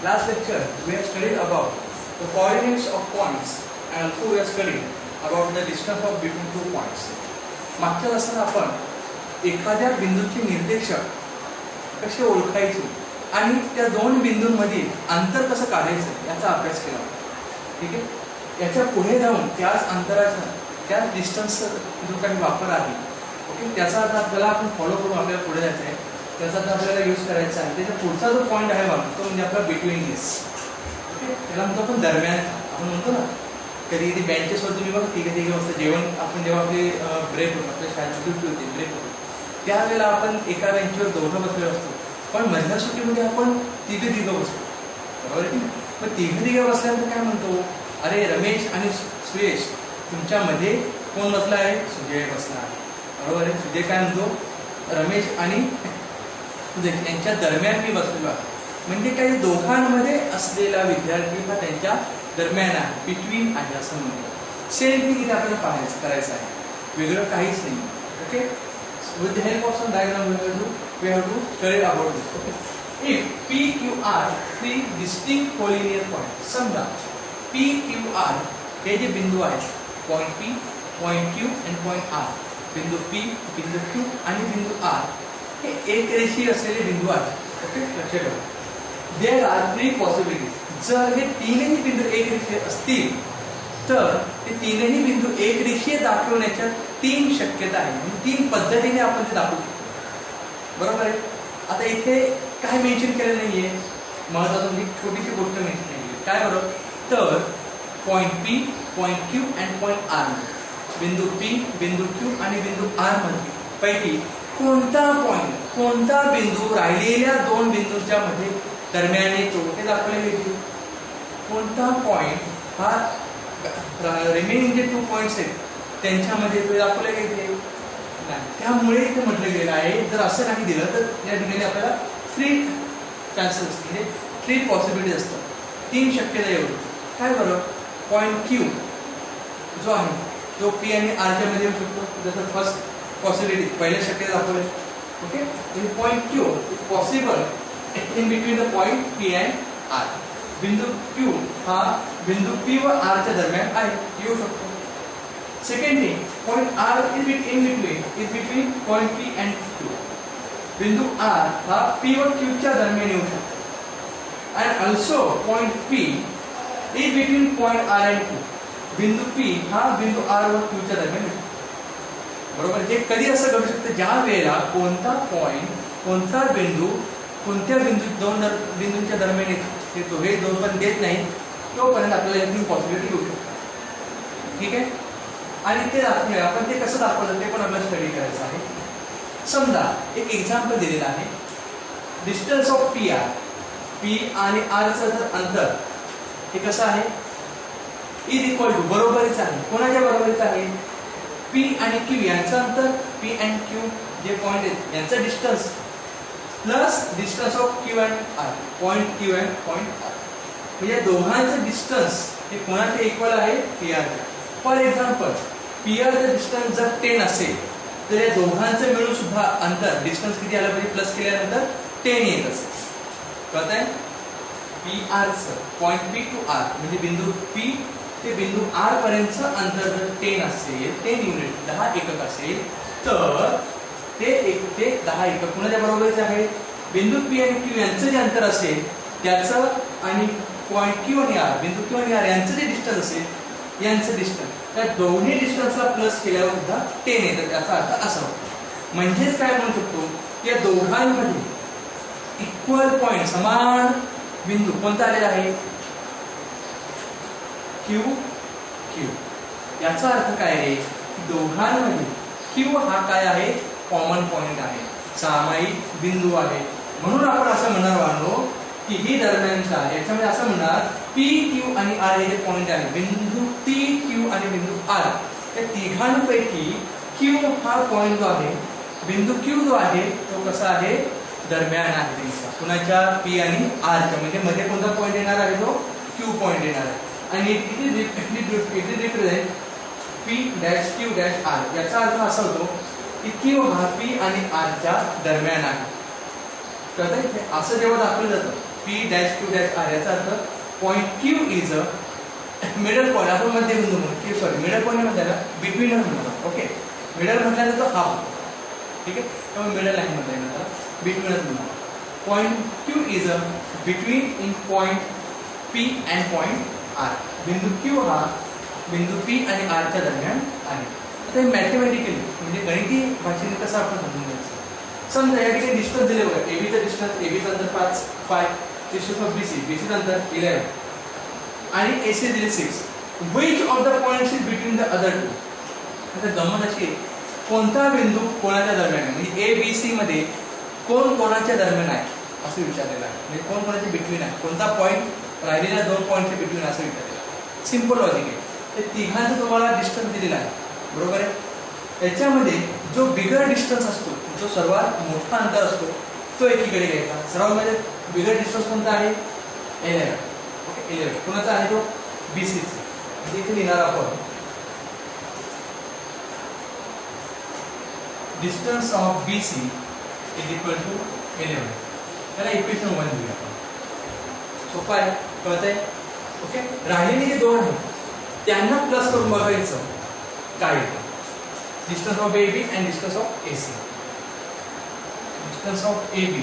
Last lecture we have studied about the coordinates of points and also we have studied about the distance of between two points. मागच्या तासात आपण एखाद्या बिंदूचे निर्देशक कसे ओळखायचे आणि त्या दोन बिंदूंमधील अंतर कसं काढायचं याचा अभ्यास केला. ठीक आहे. याच्या पुढे जाऊन त्याच अंतराचा त्या डिस्टन्सचा जो काही वापर आहे ओके त्याचा आता आपल्याला आपण फॉलो करून आपल्याला पुढे जायचं आहे. त्याचा आता आपल्याला यूज करायचा आहे. त्याचा पुढचा जो पॉईंट आहे बघा तो म्हणजे आपला बिटवीन दिस. ओके त्याला म्हणतो आपण दरम्यान. आपण म्हणतो ना कधी कधी बेंचेसवर तुम्ही बघा तिघे वाजता जेवण आपण जेव्हा आपले ब्रेक होतो आपल्या शाळेत सुट्टी होते ब्रेक होतो त्यावेळेला आपण एका बेंचवर दोघं बसलेलो असतो पण मधल्या सुट्टीमध्ये आपण तिघं बसतो बरोबर की नाही. मग तिघं बसल्यानंतर काय म्हणतो अरे रमेश आणि सुयश तुमच्यामध्ये कोण बसला आहे सुजय बसला आहे बरोबर आहे. सुजय काय म्हणतो रमेश आणि यांच्या दरम्यान मी बसलेलो आहे म्हणजे काही दोघांमध्ये असलेला विद्यार्थी हा त्यांच्या दरम्यान आहे बिटवीन आहे असं म्हणतो. सेम थिंग इथे आपल्याला पाहायचं करायचं आहे वेगळं काहीच नाही. Okay with the help of some diagram we have to study about this. Okay if P Q R three distinct collinear point समजा पी क्यू आर हे जे बिंदू आहेत point P point Q and point R बिंदू P बिंदू Q आणि बिंदू R हे एक रेषीय असलेले बिंदू आहेत. ओके लक्षात ठेवा. There are three possibilities. जर हे तीनही बिंदू एक रेषीय असतील तर ते तीनही बिंदू एक रेषीय दाखवण्याच्या तीन शक्यता आहेत म्हणजे तीन पद्धतीने आपण ते दाखवू शकतो बरोबर आहे. आता इथे काय मेन्शन केलं नाहीये महत्वाचं म्हणजे छोटीशी गोष्ट मेन्शन नाहीये काय बरोबर तर point P point Q and point R बिंदू पी बिंदू क्यू आणि बिंदू आर मध्ये पैकी कोणता पॉइंट कोणता बिंदू राहिलेल्या दोन बिंदूंच्या मध्ये दरम्यान येतो हे दाखवले गेले. कोणता पॉइंट हा रिमेनिंग जे टू पॉइंट्स आहेत त्यांच्यामध्ये ते दाखवले गेले नाही. त्यामुळे इथे म्हटलं गेलं आहे जर असं नाही दिलं तर या ठिकाणी आपल्याला थ्री चान्सेस म्हणजे थ्री पॉसिबिलिटीज असतात तीन शक्यता येऊ. काय बरं पॉइंट क्यू जो आहे तो पी आणि आरच्या मध्ये येऊ शकतो जसं फर्स्ट पॉसिबिलिटी पहिल्या शक्यता दाखवले. Okay in point Q possible in between the point P and R. बिंदू क्यू हा बिंदू पी व आरच्या दरम्यान आहे येऊ शकतो. Second thing point R is between point P and Q. बिंदू आर हा पी व क्यूच्या दरम्यान येऊ शकतो. And also point P is between point R and Q. बिंदू पी हा बिंदू आर व क्यूच्या दरम्यान येऊ शकतो बरोबर. हे कधी असं घडू शकतं ज्या वेळेला कोणता पॉइंट कोणता बिंदू कोणत्या दोन बिंदूंच्या दरम्यान येतो हे दोन पण देत नाही तोपर्यंत आपल्याला यातून पॉसिबिलिटी होऊ शकतो. ठीक आहे. आणि ते दाखवूया आपण ते कसं दाखवलं ते पण आपल्याला स्टडी करायचं आहे. समजा एक एक्झाम्पल दिलेलं आहे distance of P R. P आणि आरचं जर अंतर हे कसं आहे इज इक्वल टू बरोबरीच आहे. कोणाच्या बरोबरीच आहे पी आणि क्यू यांचं अंतर पी अँड क्यू जे पॉइंट आहेत यांचं distance plus distance of Q and R point Q and point R म्हणजे दोघांचं डिस्टन्स हे कोणाचे इक्वल आहे P R. For example P आरचं डिस्टन्स जर 10 असेल तर या दोघांचं मिळून सुद्धा अंतर डिस्टन्स किती आलं पाहिजे प्लस केल्यानंतर 10 येत असेल. कळत आहे. पी आरचं पॉइंट पी टू आर म्हणजे बिंदू पी ते बिंदू आर पर्यंतचं अंतर जर 10 असेल 10 युनिट 10 एकक असेल तर ते 10 एकक कुणाच्या बरोबरच आहे बिंदू पी आणि क्यू यांचं जे अंतर असेल त्याचं आणि पॉइंट क्यू आणि आर बिंदू क्यू आणि आर यांचं जे डिस्टन्स असेल यांचं डिस्टन्स त्या दोन्ही डिस्टन्सला प्लस केल्यावर सुद्धा 10 येतं. त्याचा अर्थ असा होतो म्हणजेच काय म्हणू शकतो या दोघांमध्ये इक्वल पॉइंट समान बिंदू कोणता आलेला आहे क्यू क्यू. याचा अर्थ काय आहे दोघांमध्ये क्यू हा काय आहे कॉमन पॉइंट आहे सामायिक बिंदू आहे. म्हणून आपण असं म्हणणार वाढलो की ही दरम्यानचा याच्यामध्ये असं म्हणणार पी क्यू आणि आर हे पॉइंट आहे बिंदू पी क्यू आणि बिंदू आर या तिघांपैकी क्यू हा पॉइंट जो आहे बिंदू क्यू जो आहे तो कसा आहे दरम्यान आहे त्यांचा कुणाच्या पी आणि आरच्या म्हणजे मध्ये कोणता पॉइंट येणार आहे तो क्यू पॉइंट येणार आहे आणि it is represent P dash Q dash R. याचा अर्थ असा होतो की क्यू हा पी आणि आरच्या दरम्यान आहे. कळतंय असं जेव्हा दाखवलं जातं P dash Q dash R याचा अर्थ point Q is a middle point. आपण मध्यबिंदू म्हणतो, सॉरी मिडल पॉइंट म्हणतात ना, बिटवीन म्हणतो. ओके, मिडल म्हटल्यानंतर हा, ठीक आहे, त्यामुळे मिडल लाईन म्हणता येईल त्याला, बिटवीनच म्हणतो. Point Q is a between in point P and point R. बिंदू Q हा बिंदू P आणि R च्या दरम्यान आहे. आता हे मॅथमॅटिकली म्हणजे गणिती भाषेने कसं आपण समजून घ्यायचं. समजा या ठिकाणी डिस्टन्स दिले बघा, एबीचं डिस्टन्स, एबीचं अंतर 5 डिस्टन्स ऑफ बीसी, बीसीचं अंतर 11 आणि एसी दिले 6. Which of the points is between the other two. आता गंमत अशी आहे, कोणता बिंदू कोणाच्या दरम्यान आहे, म्हणजे ए बी सी मध्ये कोण कोणाच्या दरम्यान आहे असं विचारलेलं आहे. म्हणजे कोण कोणाच्या बिटवीन आहे, कोणता पॉईंट राहिलेल्या दोन पॉईंटच्या बिटवीन असं विचारलेलं आहे. सिंपल लॉजिक आहे. ते तिघांचं तुम्हाला डिस्टन्स दिलेला आहे, बरोबर आहे. त्याच्यामध्ये जो बिगर डिस्टन्स असतो, जो सर्वात मोठा अंतर असतो, तो एकीकडे घ्यायचा. सर्वात मध्ये बिगर डिस्टन्स कोणता आहे, 11. ओके, 11 कोणाचा आहे तो, बीसीचा. म्हणजे इथे लिहिणार आपण distance of BC is equal to 11. त्याला इक्वेशन 1 लिहूया आपण. सोपं आहे, कळतंय. ओके, राहिलेले जे दोन आहेत त्यांना प्लस करून बघायचं काय येतं. Distance of AB and distance of AC. Distance of AB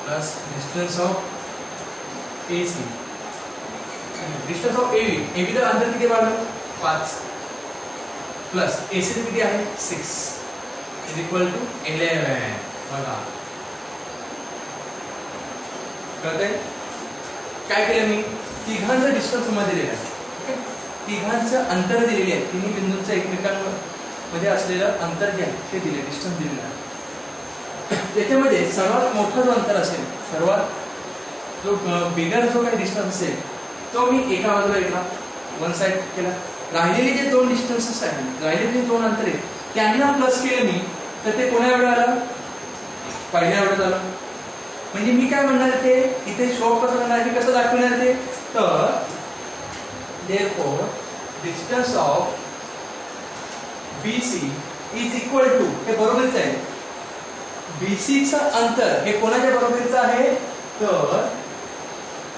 plus distance of AC. Distance of AB चं अंतर किती वाढलं, 5 प्लस AC किती आहे, 6 इज इक्वल टू 11. बघा कळतंय. काय केलं मी, तिघांचं डिस्टन्स मध्ये दिलेलं आहे. ओके, तिघांचं अंतर दिलेले आहे, तिन्ही बिंदूंचं एकमेकांमध्ये असलेलं अंतर जे आहे ते दिले, डिस्टन्स दिलेलं आहे. त्याच्यामध्ये सर्वात मोठा जो अंतर असेल, सर्वात जो बिगर जो काही डिस्टन्स असेल तो मी एका बाजूला घेतला, वन साइड केला. राहिलेले जे दोन डिस्टन्सेस आहेत, राहिलेले जे दोन अंतर आहेत त्यांना प्लस केलं मी, तर ते कोणा एवढं आलं, पहिल्या एवढं झालं. म्हणजे मी काय म्हणणार, ते इथे शो कसं करणार, की कसं दाखवणार ते, तर therefore distance of BC is equal to, हे बरोबरच आहे, BC चं अंतर हे कोणाच्या बरोबरीचं आहे, तर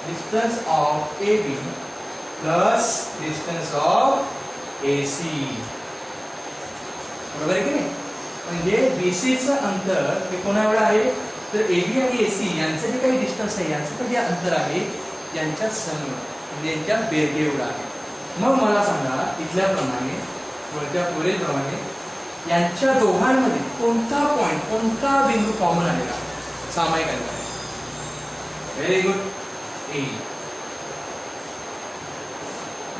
distance of AB plus distance of AC. बरोबर आहे की नाही. म्हणजे BC चं अंतर हे कोणा एवढं आहे, तर AB आणि AC यांचं जे काही डिस्टन्स आहे, यांचं जे अंतर आहे यांच्या सम म्हणजे यांच्या बेरगे एवढं आहे. मग मला सांगा, इथल्याप्रमाणे वरीलप्रमाणे यांच्या दोघांमध्ये कोणता पॉइंट, कोणता बिंदू कॉमन आहे का, सामायिक अंतर आहे. व्हेरी गुड, ए.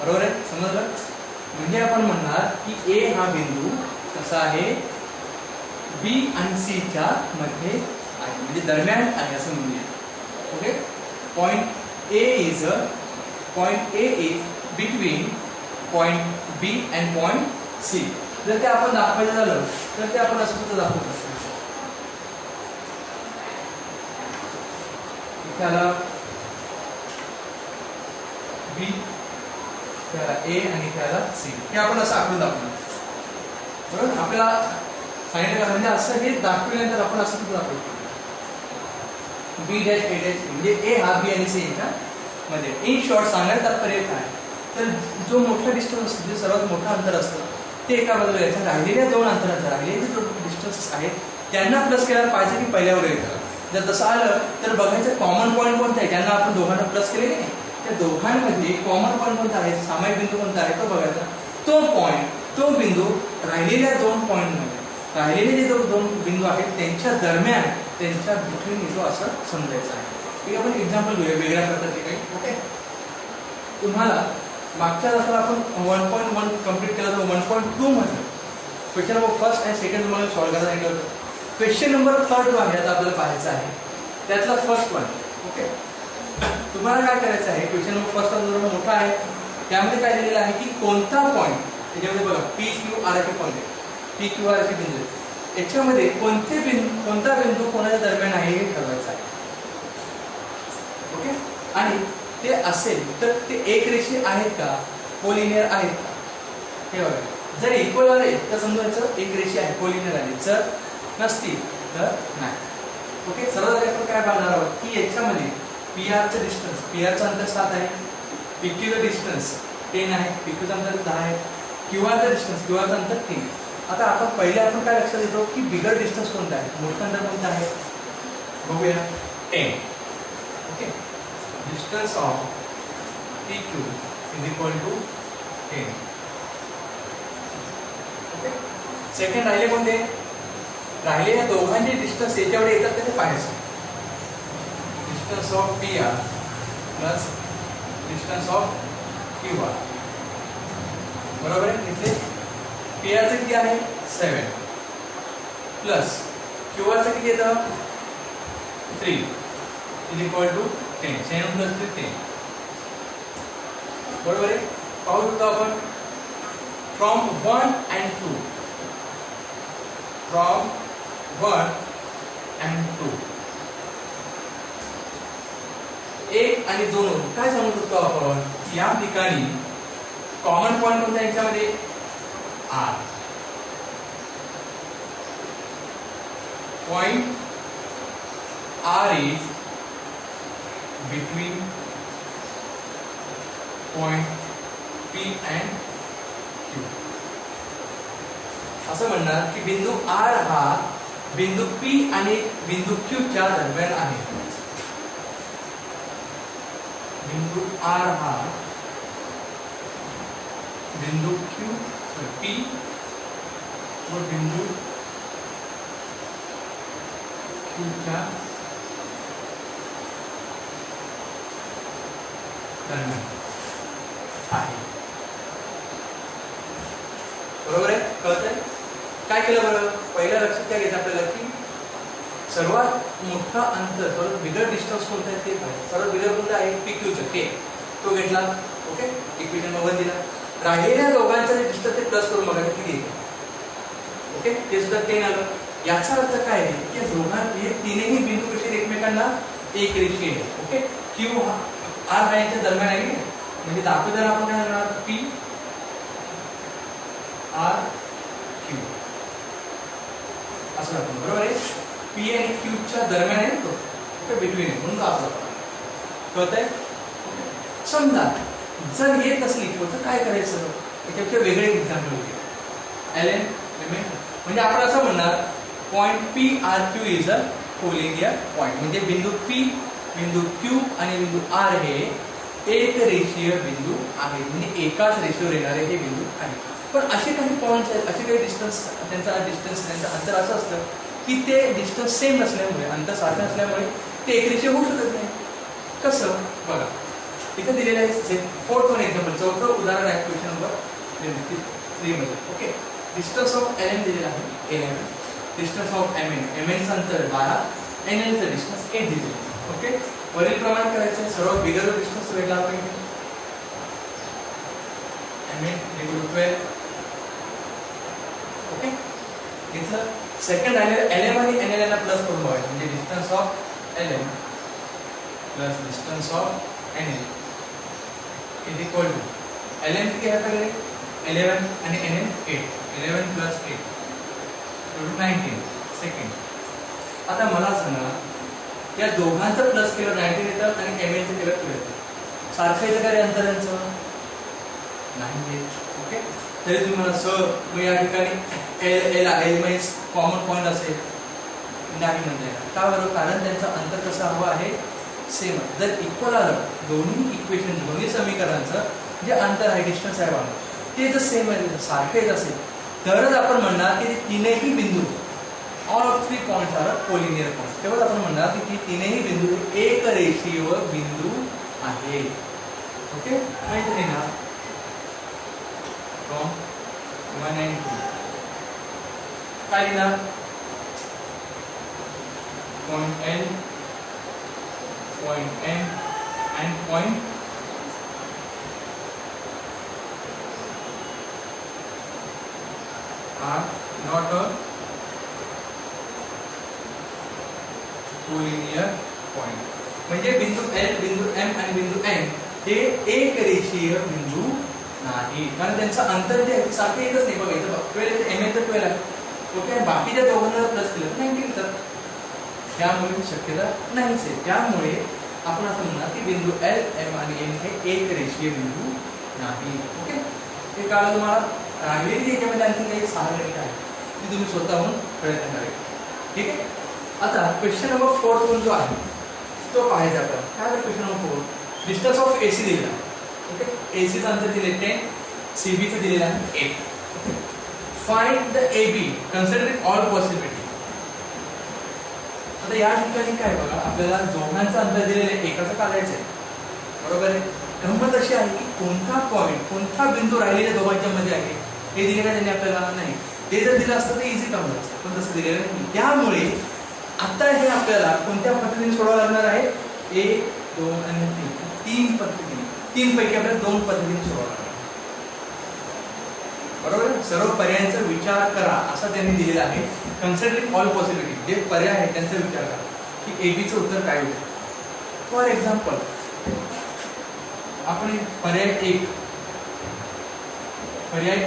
बरोबर आहे, समजलं. म्हणजे आपण म्हणणार की ए हा बिंदू कसा आहे, बी आणि सी च्या मध्ये आहे, म्हणजे दरम्यान आहे असं म्हणूया. Okay, point A is between point B and point C. जर ते आपण दाखवायचं झालं तर ते आपण असं सुद्धा दाखवू शकतो. त्याला बी, त्याला ए आणि त्याला सी, हे आपण असं आखून दाखवणार. बरोबर, आपल्याला सांगितलं म्हणजे असं हे दाखवल्यानंतर आपण असं सुद्धा दाखवू शकतो. बी डॅश ए डॅश म्हणजे ए हा बी आणि सी यांच्या मध्ये. इन शॉर्ट सांगायचं तात्पर्य काय, तर जो मोठा डिस्टन्स असतो, जे सर्वात मोठं अंतर असतं ते एका बाजूला यायचं. राहिलेल्या दोन अंतरांचा, राहिलेले जे डिस्टन्सेस आहेत त्यांना प्लस केल्याला पाहिजे की पहिल्यावर येतं. जर तसं आलं तर बघायचं कॉमन पॉईंट कोणता आहे, ज्यांना आपण दोघांना प्लस केले नाही, त्या दोघांमध्ये कॉमन पॉईंट कोणता आहे, सामायिक बिंदू कोणता आहे तो बघायचा. तो पॉईंट, तो बिंदू राहिलेल्या दोन पॉईंटमध्ये, राहिलेले जे दोन बिंदू आहेत त्यांच्या दरम्यान, त्यांच्या बिटवीन येतो असं समजायचं आहे. ठीक आहे, आपण एक्झाम्पल घेऊया वेगळ्या प्रकारचे काही. ओके, तुम्हाला मागच्या तासाला आपण 1.1 कंप्लीट केला, तर 1.2 मध्ये क्वेश्चन नंबर फर्स्ट आणि सेकंड तुम्हाला सॉल्व्ह करायला सांगितलं होतं. क्वेश्चन नंबर 3 जो आहे आता आपल्याला पाहायचा आहे, त्यातला फर्स्ट वन. ओके, तुम्हाला काय करायचं आहे, क्वेश्चन नंबर फर्स्ट जरा मोठा आहे, त्यामध्ये काय दिलेलं आहे की कोणता पॉईंट, त्याच्यामध्ये बघा PQR चे पॉईंट आहे, PQR चे बिंदू, याच्यामध्ये कोणता बिंदू कोणाच्या दरम्यान आहे हे ठरवायचं आहे. ओके, आणि ते असेल तर ते एक रेषीय आहेत का, कोलिनियर आहेत का, हे बघा. जर इक्वल आले तर समजायचं एक रेषीय आहे, कोलिनियर आले. जर नसतील तर नाही. ओके, सर्वात आधी आपण काय पाहणार आहोत की याच्यामध्ये PR चं डिस्टन्स, PR चं अंतर 7 आहे, PQ चं डिस्टन्स 10 आहे, PQ चं अंतर 10 आहे, QR चं डिस्टन्स, QR चं अंतर 3. आता आपण पहिले आपण काय लक्षात येतो की बिगर डिस्टन्स कोणता आहे, मोठं अंतर कोणतं आहे बघूया. 10. Okay, distance of PQ is equal to 10. Okay, second राहिले कोणते, राहिले या दोघांचे डिस्टन्स याच्यावर येतात ते पाहायचं. Distance of PR plus distance of QR. बरोबर आहे. इथे PR चं किती आहे 7 प्लस QR चं किती येतं 3 इज इक्वल टू 10. 7 प्लस 3 10. बरोबर आहे. पाहू शकतो आपण फ्रॉम 1 and 2, फ्रॉम 1 and 2 1 आणि 2 काय सांगू शकतो आपण, या ठिकाणी कॉमन पॉइंट कोणता याच्यामध्ये R. Point R is between point P and Q. असं म्हणणार की बिंदू R हा बिंदू P आणि बिंदू Q च्या दरम्यान आहे. बिंदू R हा बिंदू P व बिंदू Q च्या दरम्यान आहे. बरोबर आहे, कळतंय. काय केलं बरं, पहिल्या लक्षात काय घेत आपल्याला की सर्वात मोठा अंतर, सर्वात बिगर डिस्टन्स कोणता आहे ते पाहिजे. सर्वात बिगर कोणता आहे PQ चं, K तो घेतला. ओके, इक्वेशन मध्ये दिला. राहिलेल्या दोघांचं जे डिस्टन्स ते प्लस करून बघायचं किती येतं. ओके, ते सुद्धा 10 आलं. याचा अर्थ काय आहे की दोघां हे तीनही बिंदू कसे एकमेकांना एक रेषीय आहे. ओके, Q हा R हा यांच्या दरम्यान आहे, म्हणजे दाखवताना आपण काय करणार P R Q असं आपण. बरोबर आहे. P आणि Q च्या दरम्यान आहे तो. ओके, बिटवीन आहे म्हणून असं कळतंय. समजा जर येत असली तर काय करायचं, याच्यापेक्षा वेगळे एक्झाम्पल होते. LN म्हणजे आपण असं म्हणणार point PRQ is a collinear point. म्हणजे बिंदू P, बिंदू Q आणि बिंदू R हे एक रेषीय बिंदू आहेत, म्हणजे एकाच रेषेवर येणारे हे बिंदू आहेत. पण असे काही पॉइंट्स आहेत, असे काही डिस्टन्स, त्यांचा अंतर असं असतं की ते डिस्टन्स सेम नसल्यामुळे, अंतर सारखं असल्यामुळे ते एक रेषीय होऊ शकत नाही. कसं बघा, इथे दिलेलं आहे 4th वन एक्झाम्पल, चौथं उदाहरण आहे क्वेश्चन नंबर 3 मध्ये. ओके, डिस्टन्स ऑफ LN दिलेला आहे 11, डिस्टन्स ऑफ MN चं अंतर 12, NN चं डिस्टन्स 8 दिलेलं आहे. ओके, वरील प्रमाणे करायचं. सर्वात बिगर डिस्टन्स वेगळा पाहिजे. MN = 12. ओके, इथं सेकंड राहिलेलं LM आणि NN ला प्लस करून बघायचं, म्हणजे distance of LM plus distance of NN is equal to LM किती आहे आपल्याकडे 11 आणि NN 8. 11 प्लस 8 19. सेकंड. आता मला सांगा या दोघांचं प्लस केलं 19 येतं आणि MN चं केलं 12 येतं. सारखं येतं का रे अंतर यांचं, नाही येत. ओके, तरी तुम्ही मला सर मग या ठिकाणी L कॉमन पॉइंट असेल, नाही म्हणता येणार. का बरं, कारण त्यांचं अंतर कसं हवं आहे सेम. जर इक्वल आलं दोन्ही इक्वेशन, दोन्ही समीकरणांचं जे अंतर आहे, डिस्टन्स आहे वाढ, ते जर सेम आहे, सारखे येत असेल तरच आपण म्हणणार की तीनही बिंदू, all of 3 points are collinear point. तेव्हाच आपण म्हणणार की तीनही बिंदू एक रेषीय बिंदू आहेत. ओके, माहिती आहे ना, फ्रॉम 1 and 2 काय लिहिणार, point N, point M and point are not a collinear point. म्हणजे बिंदू L, बिंदू M आणि बिंदू N हे एक रेषीय बिंदू नाही, कारण त्यांचं अंतर जे आहे सारखं येतच नाही. बघा इथं 12 M तर 12 आहे. ओके, बाकीच्या दोघांना प्लस केलं 19 तर त्यामुळे शक्यता नाहीच आहे. त्यामुळे आपण असं म्हणणार की बिंदू एल, एम आणि एन हे एक रेषीय बिंदू नाही. ओके, हे कळलं तुम्हाला. राहिलेली याच्यामध्ये आणखी काही 6 गणित आहे ती तुम्ही स्वतःहून प्रयत्न करायचे. ठीक आहे. आता क्वेश्चन नंबर 4 जो आहे तो पाहायचा आपल्याला. काय question number 4? Distance of AC दिलेला आहे. ओके, एसीचं अंतर दिले 10, सीबीचं दिलेलं आहे 8. Find the AB considering all possibility. आता या ठिकाणी काय बघा, आपल्याला दोघांचं अंतर दिलेलं आहे, एकाचं काढायचं आहे. बरोबर आहे. गंमत अशी आहे की कोणता पॉईंट, कोणता बिंदू राहिलेल्या दोघांच्या मध्ये आहे हे दिलेलं त्यांनी आपल्याला नाही. ते जर दिलं असतं तर इझी काम झालं, पण तसं दिलेलं नाही. त्यामुळे आता हे आपल्याला कोणत्या पद्धतीने सोडावं लागणार आहे? 1, 2 आणि 3 पद्धतीने. 3 पैकी आपल्याला 2 पद्धतीने सोडावं लागणार. बरोबर. सर्व पर्यायांचा विचार करा असं त्यांनी दिलेलं आहे. कन्सिडरिंग ऑल पॉसिबिलिटी, जे पर्याय आहेत त्यांचा विचार करा की एबीचं उत्तर काय होईल. फॉर एक्झाम्पल आपण पर्याय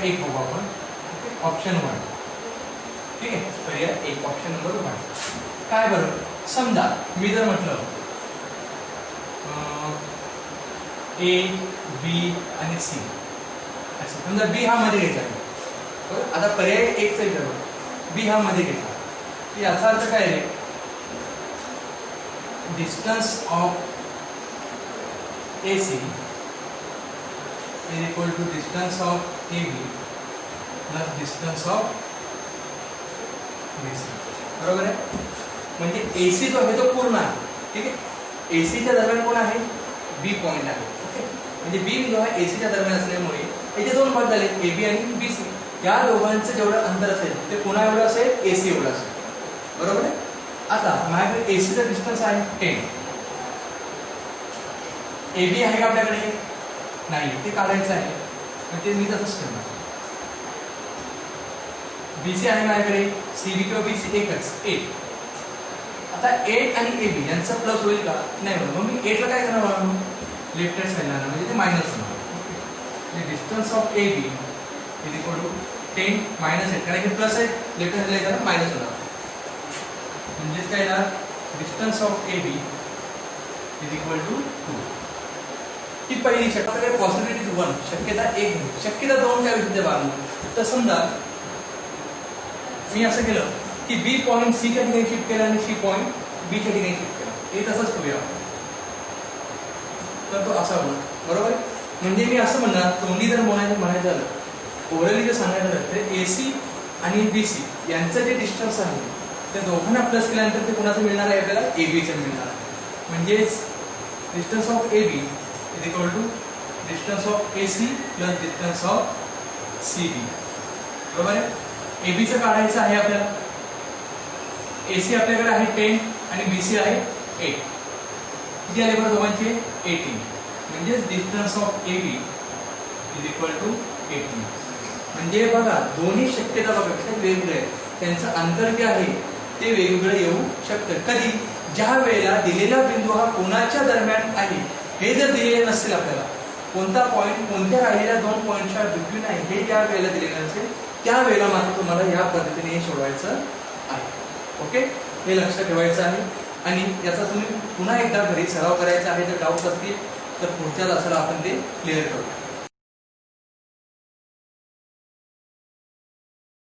1 बघू आपण. ऑप्शन 1. ठीक आहे. पर्याय 1 ऑप्शन नंबर 1 काय बरं. समजा मी जर म्हटलं ए, बी आणि सी असं. समजा बी हा मध्ये घ्यायचा आहे. बरोबर. आता पर्याय 1चा विचार करू. बी हा मध्ये घेतला, याचा अर्थ काय आहे? Distance of AC is equal to distance of AB plus distance of BC. बरोबर आहे. म्हणजे AC जो आहे तो पूर्ण आहे. ठीक आहे. AC च्या दरम्यान कोण आहे? B पॉइंट आहे. ओके, म्हणजे B जो आहे AC च्या दरम्यान असल्यामुळे याचे 2 भाग झाले, AB आणि BC. या दोघांचं जेवढं अंतर असेल ते कोणा एवढं असेल? AC एवढं असेल. बरोबर आहे. आता माझ्याकडे AC चा डिस्टन्स आहे 10. AB आहे का आपल्याकडे? नाही, ते काढायचं आहे. म्हणजे मी तसंच करणार. BC आहे माझ्याकडे, CB किंवा BC एकच 8. आता 8 आणि AB यांचा प्लस होईल का? नाही होईल. मग मी 8 ला काय करणार? लेफ्ट हँड साइडला म्हणजे ते मायनस होणार. Distance of AB is equal to 10 minus 8, कारण की प्लस आहे, लेफ्ट हँड साइडला मायनस होणार. म्हणजे काय येणार? Distance of AB is equal to 2. ही पहिली शक्यता. पॉसिबिलिटी 1, शक्यता 1. शक्यता 2 काय विषय बाळगून. तर समजा मी असं केलं की बी पॉईंट सी च्या ठिकाणी शिफ्ट केला आणि सी पॉईंट बी च्या ठिकाणी शिफ्ट केला. हे तसंच करूया तर तो असा होईल. बरोबर. म्हणजे मी असं म्हणणार, तोंडी जर म्हणायचं झालं, ओरली जर सांगायचं झालं तर AC आणि BC यांचं जे डिस्टन्स आहे ते दोघांना प्लस केल्यानंतर ते कोणाचं मिळणार आहे? आपल्याला ABचं मिळणार आहे. म्हणजेच distance of AB is equal to distance of AC plus distance of CB. बरोबर आहे. ABचं काढायचं आहे आपल्याला. AC आपल्याकडे आहे 10 आणि BC आहे 8. किती आले बरं दोघांचे? 18. म्हणजेच distance of AB is equal to 18. म्हणजे बघा दोन्ही शक्यता बघा कशा वेगवेगळ्या आहेत. त्यांचं अंतर जे आहे ते वेगवेगळं येऊ शकतं. कधी? ज्या वेळेला दिलेला बिंदू हा कोणाच्या दरम्यान आहे हे जर दिलेले नसेल आपल्याला, कोणता पॉईंट कोणत्या राहिलेल्या 2 पॉईंटच्या बिटवीन आहे हे ज्या वेळेला दिलेलं नसेल त्यावेळेला मात्र तुम्हाला या पद्धतीने सोडवायचं आहे. ओके, हे लक्षात ठेवायचं आहे. आणि याचा तुम्ही पुन्हा एकदा घरी सराव करायचा आहे. जर डाऊट असतील तर पुढच्या तासाला आपण ते क्लिअर करू.